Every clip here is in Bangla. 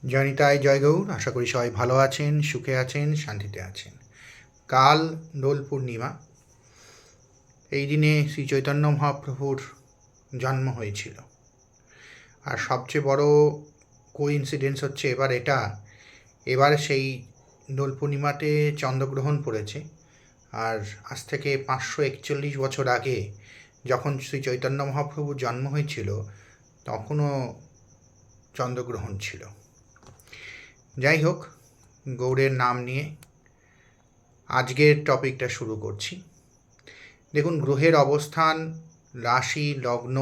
জয়নিতাই জয় গৌর। আশা করি সবাই ভালো আছেন, সুখে আছেন, শান্তিতে আছেন। কাল দোল পূর্ণিমা। এই দিনে শ্রী চৈতন্য মহাপ্রভুর জন্ম হয়েছিল। আর সবচেয়ে বড় কোইন্সিডেন্স হচ্ছে এবার সেই দোল পূর্ণিমাতে চন্দ্রগ্রহণ পড়েছে। আর আজ থেকে 541 বছর আগে যখন শ্রী চৈতন্য মহাপ্রভুর জন্ম হয়েছিল তখনও চন্দ্রগ্রহণ ছিল। যাই হোক, গৌড়ের নাম নিয়ে আজকের টপিকটা শুরু করছি। দেখুন, গ্রহের অবস্থান, রাশি, লগ্ন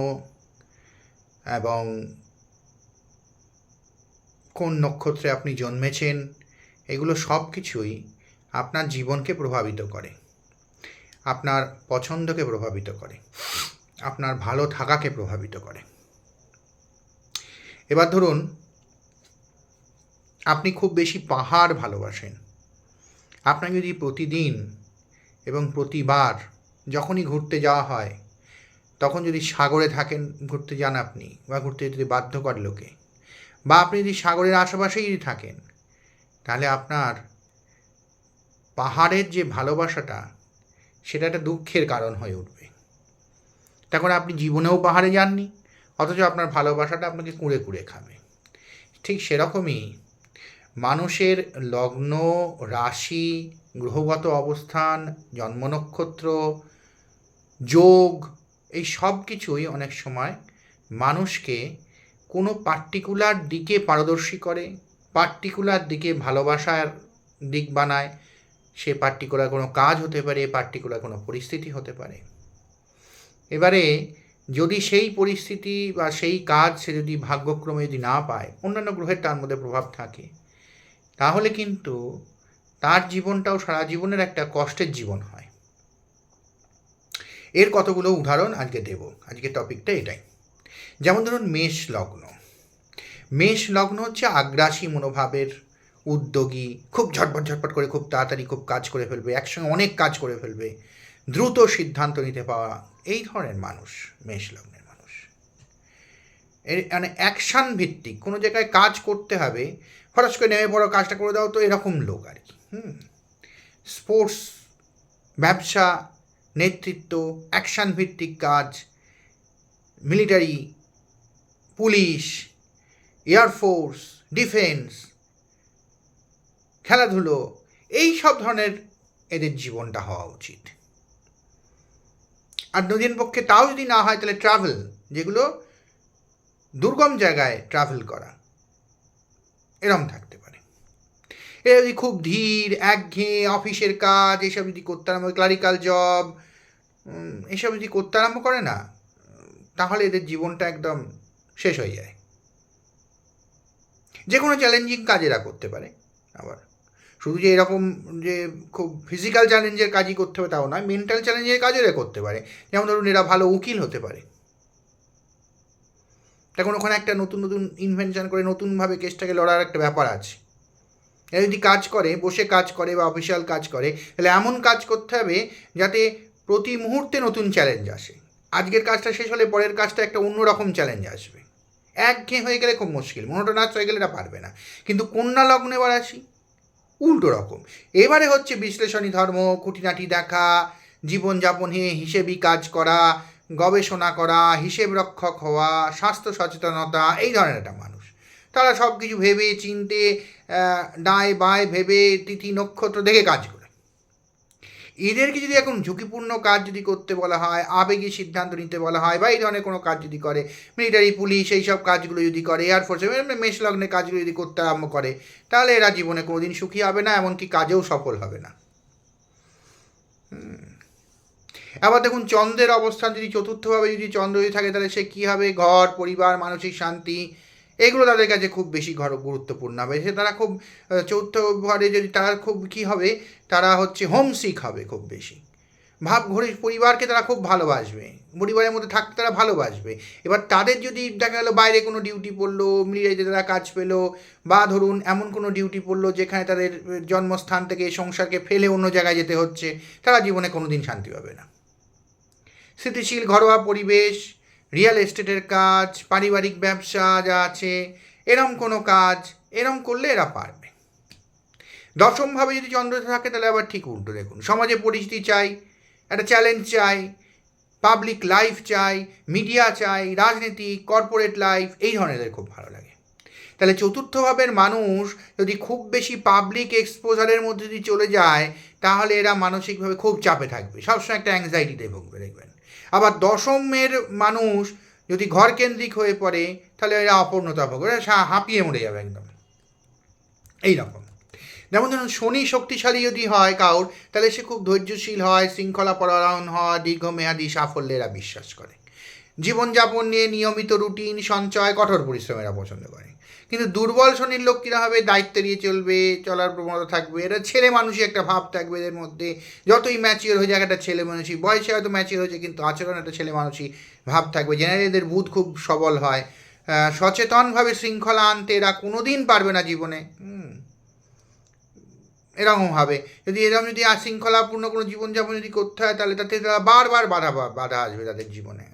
এবং কোন নক্ষত্রে আপনি জন্মেছেন, এগুলো সব কিছুই আপনার জীবনকে প্রভাবিত করে, আপনার পছন্দকে প্রভাবিত করে, আপনার ভালো থাকাকে প্রভাবিত করে। এবার ধরুন, আপনি খুব বেশি পাহাড় ভালোবাসেন। আপনাকে যদি প্রতিদিন এবং প্রতিবার যখনই ঘুরতে যাওয়া হয় তখন যদি সাগরে থাকেন, ঘুরতে যান আপনি, বা ঘুরতে যেতে বাধ্য করে লোকে, বা আপনি যদি সাগরের আশেপাশেই যদি থাকেন, তাহলে আপনার পাহাড়ের যে ভালোবাসাটা সেটা একটা দুঃখের কারণ হয়ে উঠবে। তখন আপনি জীবনেও পাহাড়ে যাননি, অথচ আপনার ভালোবাসাটা আপনাকে কুঁড়ে কুঁড়ে খাবে। ঠিক সেরকমই মানুষের লগ্ন, রাশি, গ্রহগত অবস্থান, জন্ম নক্ষত্র, যোগ, এই সব কিছুই অনেক সময় মানুষকে কোনো পার্টিকুলার দিকে পারদর্শী করে, পার্টিকুলার দিকে ভালোবাসার দিক বানায়। সে পার্টিকুলার কোনো কাজ হতে পারে, পার্টিকুলার কোনো পরিস্থিতি হতে পারে। এবারে যদি সেই পরিস্থিতি বা সেই কাজ সে যদি ভাগ্যক্রমে যদি না পায়, অন্যান্য গ্রহের তার মধ্যে প্রভাব থাকে, তাহলে কিন্তু তার জীবনটাও সারা জীবনের একটা কষ্টের জীবন হয়। এর কতগুলো উদাহরণ আজকে দেব। আজকের টপিকটা এটাই। যেমন ধরুন, মেষ লগ্ন। মেষ লগ্ন হচ্ছে আগ্রাসী মনোভাবের, উদ্যোগী, খুব ঝটপট করে, খুব তাড়াতাড়ি খুব কাজ করে ফেলবে, একসঙ্গে অনেক কাজ করে ফেলবে, দ্রুত সিদ্ধান্ত নিতে পাওয়া, এই ধরনের মানুষ মেষ লগ্নের মানুষ। এর মানে অ্যাকশান ভিত্তিক, কোনো জায়গায় কাজ করতে হবে, হঠাৎ করে নেমে পড়ো, কাজটা করে দাও, তো এরকম লোক আর কি। স্পোর্টস, ব্যবসা, নেতৃত্ব, অ্যাকশান ভিত্তিক কাজ, মিলিটারি, পুলিশ, এয়ারফোর্স, ডিফেন্স, খেলাধুলো, এই সব ধরনের এদের জীবনটা হওয়া উচিত। আর নদীর পক্ষে তাও যদি না হয়, তাহলে ট্রাভেল, যেগুলো দুর্গম জায়গায় ট্রাভেল করা, এরম থাকতে পারে। এরা যদি খুব ধীর, একঘেয়ে অফিসের কাজ এসব যদি করতে আরম্ভ, ক্লারিক্যাল জব, এসব যদি করতে আরম্ভ করে না, তাহলে এদের জীবনটা একদম শেষ হয়ে যায়। যে কোনো চ্যালেঞ্জিং কাজ এরা করতে পারে। আবার শুধু যে এরকম যে খুব ফিজিক্যাল চ্যালেঞ্জের কাজই করতে হবে তাও নয়, মেন্টাল চ্যালেঞ্জের কাজও এরা করতে পারে। যেমন ধরুন, এরা ভালো উকিল হতে পারে। তখন ওখানে একটা নতুন ইনভেনশন করে নতুনভাবে কেসটাকে লড়ার একটা ব্যাপার আছে। এরা যদি কাজ করে, বসে কাজ করে বা অফিসিয়াল কাজ করে, তাহলে এমন কাজ করতে হবে যাতে প্রতি মুহূর্তে নতুন চ্যালেঞ্জ আসে। আজকের কাজটা শেষ হলে পরের কাজটা একটা অন্যরকম চ্যালেঞ্জ আসবে। একঘেয়ে হয়ে গেলে খুব মুশকিল, মোনোটোনাস হয়ে গেলে এটা পারবে না। কিন্তু কন্যা লগ্নে এবার আসি, উল্টো রকম। এবারে হচ্ছে বিশ্লেষণী ধর্ম, খুঁটিনাটি দেখা, জীবনযাপনে হিসেবি কাজ করা, গবেষণা করা, হিসেব রক্ষক হওয়া, স্বাস্থ্য সচেতনতা, এই ধরনের একটা মানুষ। তারা সব কিছু ভেবে চিনতে, ডায় বায় ভেবে, তিথি নক্ষত্র দেখে কাজ করে। এদেরকে যদি এখন ঝুঁকিপূর্ণ কাজ যদি করতে বলা হয়, আবেগী সিদ্ধান্ত নিতে বলা হয়, বা এই ধরনের কোনো কাজ যদি করে, মিলিটারি, পুলিশ, এই সব কাজগুলো যদি করে, এয়ারফোর্সে মেষ লগ্নে কাজগুলো যদি করতে আরম্ভ করে, তাহলে এরা জীবনে কোনোদিন সুখী হবে না, এমনকি কাজেও সফল হবে না। আবার দেখুন, চন্দ্রের অবস্থান যদি চতুর্থভাবে যদি চন্দ্র যদি থাকে, তাহলে সে কী হবে? ঘর, পরিবার, মানসিক শান্তি, এগুলো তাদের কাছে খুব বেশি গুরুত্বপূর্ণ হবে। সে তারা খুব চৌথ ঘরে যদি তারা খুব কী হবে, তারা হচ্ছে হোমসিক হবে খুব বেশি। পরিবারকে তারা খুব ভালোবাসবে, পরিবারের মধ্যে থাকতে তারা ভালোবাসবে। এবার তাদের যদি দেখা গেলো বাইরে কোনো ডিউটি পড়লো, মিলিটারিতে তারা কাজ পেলো, বা ধরুন এমন কোনো ডিউটি পড়লো যেখানে তাদের জন্মস্থান থেকে সংসারকে ফেলে অন্য জায়গায় যেতে হচ্ছে, তারা জীবনে কোনো দিন শান্তি পাবে না। স্থিতিশীল ঘরোয়া পরিবেশ, রিয়েল এস্টেটের কাজ, পারিবারিক ব্যবসা যা আছে, এরম কোনো কাজ এরম করলে এরা পারবে। দশমভাবে যদি চন্দ্র থাকে তাহলে আবার ঠিক উল্টো। দেখুন, সমাজে পরিচিতি চাই, একটা চ্যালেঞ্জ চাই, পাবলিক লাইফ চাই, মিডিয়া চাই, রাজনীতি, কর্পোরেট লাইফ, এই ধরনের খুব ভালো লাগে। তাহলে চতুর্থ ভাবের মানুষ যদি খুব বেশি পাবলিক এক্সপোজারের মধ্যে যদি চলে যায়, তাহলে এরা মানসিকভাবে খুব চাপে থাকবে, সবসময় একটা অ্যাংজাইটিতে ভুগবে দেখবেন। আবার দশমের মানুষ যদি ঘরকেন্দ্রিক হয়ে পড়ে, তাহলে এরা অপূর্ণতা ভোগবে, এরা হাঁপিয়ে মরে যাবে একদম। এইরকম। যেমন ধরুন, শনি শক্তিশালী যদি হয় কাউর, তাহলে সে খুব ধৈর্যশীল হয়, শৃঙ্খলা পরায়ণ হয়, দীর্ঘমেয়াদী সাফল্যে এরা বিশ্বাস করে। জীবনযাপন নিয়ে নিয়মিত রুটিন, সঞ্চয়, কঠোর পরিশ্রম এরা পছন্দ করে। কিন্তু দুর্বল শনির লোক কীরা হবে, দায়িত্ব নিয়ে চলবে, চলার প্রবণতা থাকবে, এরা ছেলে মানুষই একটা ভাব থাকবে এদের মধ্যে। যতই ম্যাচিওর হয়ে যাক, একটা ছেলে মানুষই বয়সে হয়তো ম্যাচিওর হয়েছে, কিন্তু আচরণ একটা ছেলে মানুষই ভাব থাকবে। জেনারেলি এদের বুধ খুব সবল হয়। সচেতনভাবে শৃঙ্খলা আনতে এরা কোনো দিন পারবে না জীবনে। এরকম হবে, যদি এরকম যদি শৃঙ্খলাপূর্ণ কোনো জীবনযাপন যদি করতে হয়, তাহলে তাতে তারা বারবার বাধা আসবে তাদের জীবনে।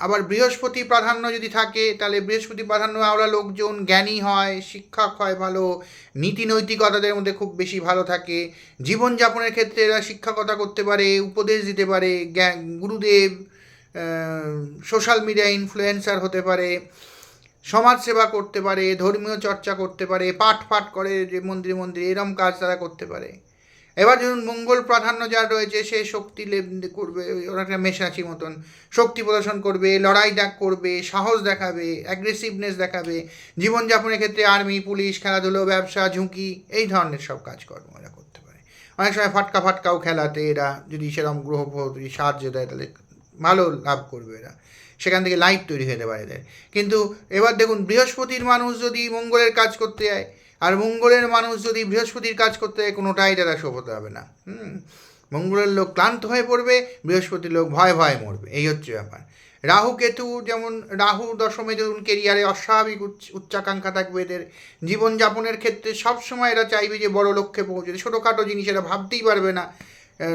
আবার বৃহস্পতি প্রাধান্য যদি থাকে, তাহলে বৃহস্পতি প্রাধান্য আওলা লোকজন জ্ঞানী হয়, শিক্ষক হয় ভালো, নীতি নৈতিকতাদের মধ্যে খুব বেশি ভালো থাকে। জীবনযাপনের ক্ষেত্রে এরা শিক্ষকতা করতে পারে, উপদেশ দিতে পারে, গুরুদেব, সোশ্যাল মিডিয়া ইনফ্লুয়েন্সার হতে পারে, সমাজসেবা করতে পারে, ধর্মীয় চর্চা করতে পারে, পাঠ করে যে মন্দিরে এরম কাজ তারা করতে পারে। এবার ধরুন, মঙ্গল প্রাধান্য যার রয়েছে, সে শক্তি করবে, ওরা একটা মেশাচি মতন শক্তি প্রদর্শন করবে, লড়াই করবে, সাহস দেখাবে, অ্যাগ্রেসিভনেস দেখাবে। জীবনযাপনের ক্ষেত্রে আর্মি, পুলিশ, খেলাধুলো, ব্যবসা, ঝুঁকি, এই ধরনের সব কাজকর্ম এরা করতে পারে। অনেক সময় ফাটকাও খেলাতে এরা যদি সেরকম গ্রহ যদি সাহায্য দেয়, তাহলে ভালো লাভ করবে এরা, সেখান থেকে লাইফ তৈরি হতে পারে এদের। কিন্তু এবার দেখুন, বৃহস্পতির মানুষ যদি মঙ্গলের কাজ করতে যায়, আর মঙ্গলের মানুষ যদি বৃহস্পতির কাজ করতে যায়, কোনোটাই তারা শোভতে হবে না। মঙ্গলের লোক ক্লান্ত হয়ে পড়বে, বৃহস্পতির লোক ভয়ে মরবে, এই হচ্ছে ব্যাপার। রাহু কেতু, যেমন রাহু দশমে ধরুন, কেরিয়ারে অস্বাভাবিক উচ্চাকাঙ্ক্ষা থাকবে এদের। জীবনযাপনের ক্ষেত্রে সবসময় এরা চাইবে যে বড় লক্ষ্যে পৌঁছতে, ছোটোখাটো জিনিস এরা ভাবতেই পারবে না।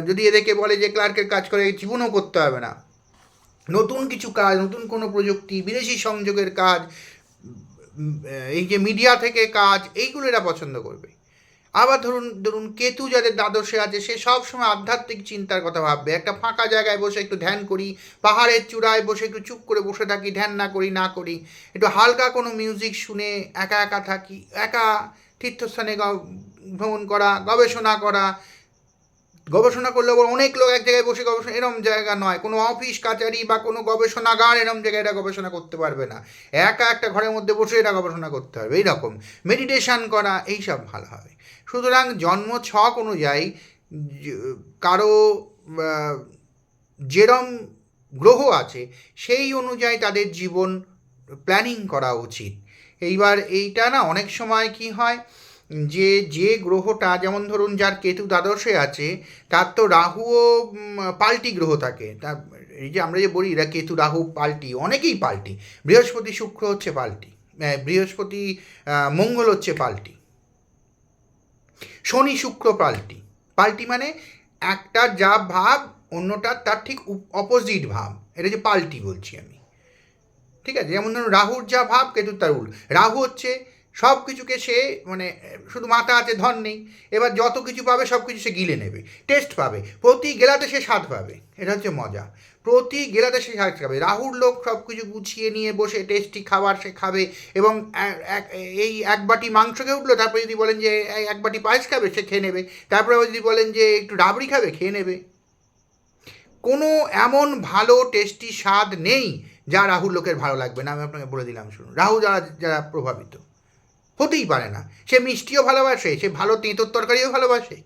যদি এদেরকে বলে যে ক্লার্কের কাজ করে, জীবনও করতে হবে না। নতুন কিছু কাজ, নতুন কোনো প্রযুক্তি, বিদেশি সংযোগের কাজ, এই যে মিডিয়া থেকে কাজ, এইগুলো এরা পছন্দ করবে। আবার ধরুন কেতু যাদের দ্বাদশে আছে, সে সবসময় আধ্যাত্মিক চিন্তার কথা ভাববে। একটা ফাঁকা জায়গায় বসে একটু ধ্যান করি, পাহাড়ের চূড়ায় বসে একটু চুপ করে বসে থাকি, ধ্যান না করি, একটু হালকা কোনো মিউজিক শুনে একা থাকি, একা তীর্থস্থানে ভ্রমণ করা, গবেষণা করলে অনেক লোক এক জায়গায় বসে গবেষণা, এরম জায়গা নয়। কোনো অফিস কাচারি বা কোনো গবেষণাগার, এরম জায়গায় এটা গবেষণা করতে পারবে না। একা একটা ঘরের মধ্যে বসে এটা গবেষণা করতে হবে। এইরকম মেডিটেশান করা, এইসব ভালো হবে। সুতরাং জন্ম ছক অনুযায়ী কারো যেরম গ্রহ আছে, সেই অনুযায়ী তাদের জীবন প্ল্যানিং করা উচিত। এইবার এইটা না, অনেক সময় কি হয়, যে গ্রহটা, যেমন ধরুন যার কেতু দ্বাদশে আছে, তার তো রাহুও পাল্টি গ্রহ থাকে। তা এই যে আমরা যে বলি এরা কেতু রাহু পাল্টি, অনেকেই পাল্টি। বৃহস্পতি শুক্র হচ্ছে পাল্টি, বৃহস্পতি মঙ্গল হচ্ছে পাল্টি, শনি শুক্র পাল্টি মানে একটা যা ভাব অন্যটার তার ঠিক অপোজিট ভাব, এটা যে পাল্টি বলছি আমি। ঠিক আছে, যেমন ধরুন রাহুর যা ভাব, কেতুর তার উল্টো। রাহু হচ্ছে সব কিছুকে সে মানে শুধু মাথা আছে, ধন নেই, এবার যত কিছু পাবে সব কিছু সে গিলে নেবে, টেস্ট পাবে, প্রতি গেলাতে সে স্বাদ পাবে, এটা হচ্ছে মজা। প্রতি গেলাতে সে স্বাদ খাবে। রাহুর লোক সব কিছু গুছিয়ে নিয়ে বসে টেস্টি খাবার সে খাবে, এবং এই এক বাটি মাংস খেয়ে উঠলো, তারপরে যদি বলেন যে এক বাটি পায়েস খাবে, সে খেয়ে নেবে। তারপরে যদি বলেন যে একটু রাবড়ি খাবে, খেয়ে নেবে। কোনো এমন ভালো টেস্টি স্বাদ নেই যা রাহুর লোকের ভালো লাগবে না। আমি আপনাকে বলে দিলাম, শুনুন, রাহু যারা প্রভাবিত, হতেই পারে না। সে মিষ্টিও ভালোবাসে, সে ভালো তেঁতোর তরকারিও ভালোবাসে,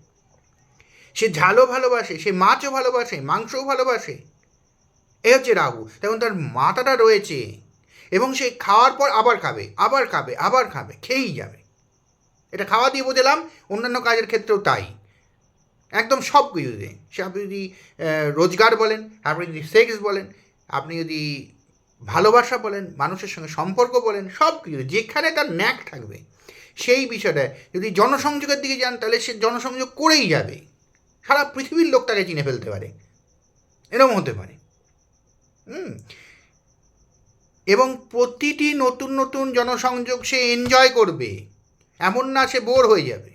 সে ঝালও ভালোবাসে, সে মাছও ভালোবাসে, মাংসও ভালোবাসে। এ হচ্ছে রাহু। তেমন তার মাথাটা রয়েছে, এবং সে খাওয়ার পর আবার খাবে, খেয়েই যাবে। এটা খাওয়া দিয়ে বোঝালাম, অন্যান্য কাজের ক্ষেত্রেও তাই, একদম সব কিছুতে। সে আপনি যদি রোজগার বলেন, আপনি যদি সেক্স বলেন, আপনি যদি ভালোবাসা বলেন, মানুষের সঙ্গে সম্পর্ক বলেন, সব কিছু যেখানে তার ন্যাক থাকবে, সেই বিষয়টায় যদি জনসংযোগের দিকে যান, তাহলে সে জনসংযোগ করেই যাবে। সারা পৃথিবীর লোক তাকে চিনে ফেলতে পারে, এরকম হতে পারে। এবং প্রতিটি নতুন নতুন জনসংযোগ সে এনজয় করবে, এমন না সে বোর হয়ে যাবে।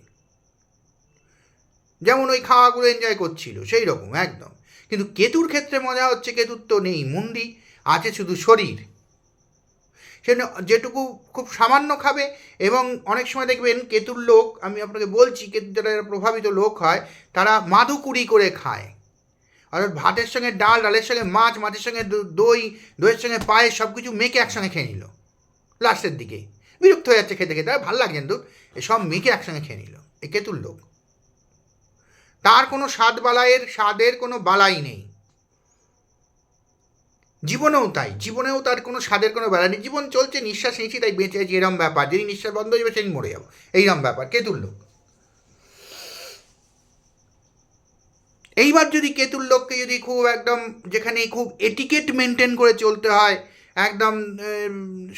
যেমন ওই খাওয়াগুলো এনজয় করছিল সেই রকম একদম। কিন্তু কেতুর ক্ষেত্রে মজা হচ্ছে, কেতুর তো নেই মুন্ডি, আছে শুধু শরীর। সে যেটুকু খুব সামান্য খাবে। এবং অনেক সময় দেখবেন কেতুর লোক, আমি আপনাকে বলছি, কেতু যারা প্রভাবিত লোক হয় তারা মাদুকুড়ি করে খায়। অর্থাৎ ভাতের সঙ্গে ডাল, ডালের সঙ্গে মাছ, মাছের সঙ্গে দই, দইয়ের সঙ্গে পায়েস সব কিছু মেখে একসঙ্গে খেয়ে নিল লাস্টের দিকে। বিরক্ত হয়ে যাচ্ছে খেতে খেতে, আর ভালো লাগছে কিন্তু এসব মেখে একসঙ্গে খেয়ে নিল এই কেতুর লোক। তার কোনো স্বাদের কোনো বালাই নেই। জীবনেও তাই, জীবনেও তার কোনো স্বাদের কোনো বেলা নেই। জীবন চলছে, নিঃশ্বাস নিচ্ছি তাই বেঁচে আছি, এরম ব্যাপার। যদি নিঃশ্বাস বন্ধ হয়ে যাবে সেদিন মরে যাবো, এইরম ব্যাপার কেতুর লোক। এইবার যদি কেতুর লোককে যদি খুব একদম, যেখানে খুব এটিকেট মেনটেন করে চলতে হয়, একদম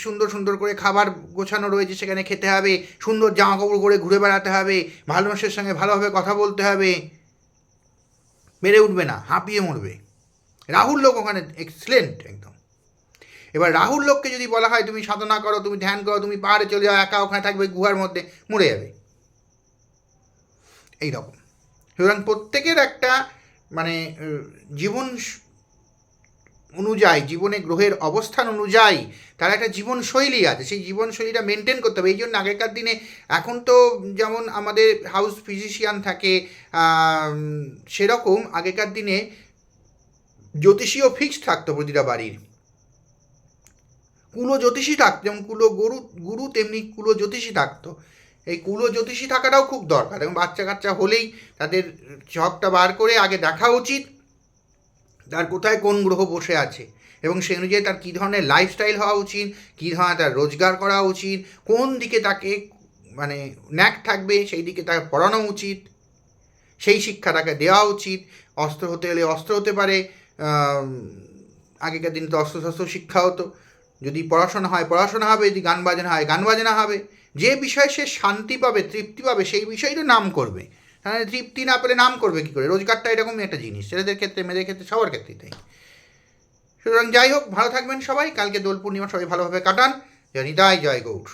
সুন্দর সুন্দর করে খাবার গোছানো রয়েছে সেখানে খেতে হবে, সুন্দর জামা কাপড় করে ঘুরে বেড়াতে হবে, ভালো মানুষের সঙ্গে ভালোভাবে কথা বলতে হবে, বেড়ে উঠবে না, হাঁপিয়ে মরবে। রাহুর লোক ওখানে এক্সেলেন্ট একদম। এবার রাহুর লোককে যদি বলা হয় তুমি সাধনা করো, তুমি ধ্যান করো, তুমি পাহাড়ে চলে যাও, একা ওখানে থাকবে গুহার মধ্যে, মরে যাবে এইরকম। সুতরাং প্রত্যেকের একটা মানে জীবন অনুযায়ী, জীবনে গ্রহের অবস্থান অনুযায়ী তার একটা জীবনশৈলী আছে, সেই জীবনশৈলীটা মেনটেন করতে হবে। এই জন্য আগেকার দিনে, এখন তো যেমন আমাদের হাউস ফিজিশিয়ান থাকে, সেরকম আগেকার দিনে জ্যোতিষীও ফিক্সড থাকতো প্রতিটা বাড়ির। কুলো জ্যোতিষী থাকতো, যেমন গুরু তেমনি কুলো জ্যোতিষী থাকতো। এই কুলো জ্যোতিষী থাকাটাও খুব দরকার। এবং বাচ্চা কাচ্চা হলেই তাদের ছকটা বার করে আগে দেখা উচিত তার কোথায় কোন গ্রহ বসে আছে, এবং সেই অনুযায়ী তার কী ধরনের লাইফস্টাইল হওয়া উচিত, কী ধরনের তার রোজগার করা উচিত, কোন দিকে তাকে মানে ন্যাক থাকবে সেই দিকে তাকে পড়ানো উচিত, সেই শিক্ষা তাকে দেওয়া উচিত। অস্ত্র হতে হলে অস্ত্র হতে পারে, আগেকার দিনে তো অস্ত্রশস্ত্র শিক্ষা হতো। যদি পড়াশোনা হয় পড়াশোনা হবে, যদি গান বাজনা হয় গান বাজনা হবে। যে বিষয়ে সে শান্তি পাবে, তৃপ্তি পাবে, সেই বিষয়টা নাম করবে। তাহলে তৃপ্তি না পেলে নাম করবে কী করে? রোজগারটা এরকমই একটা জিনিস, ছেলেদের ক্ষেত্রে, মেয়েদের ক্ষেত্রে, সবার ক্ষেত্রেই তাই। সুতরাং যাই হোক, ভালো থাকবেন সবাই। কালকে দোল পূর্ণিমা সবাই ভালোভাবে কাটান। জয় নিতাই, জয় গৌর।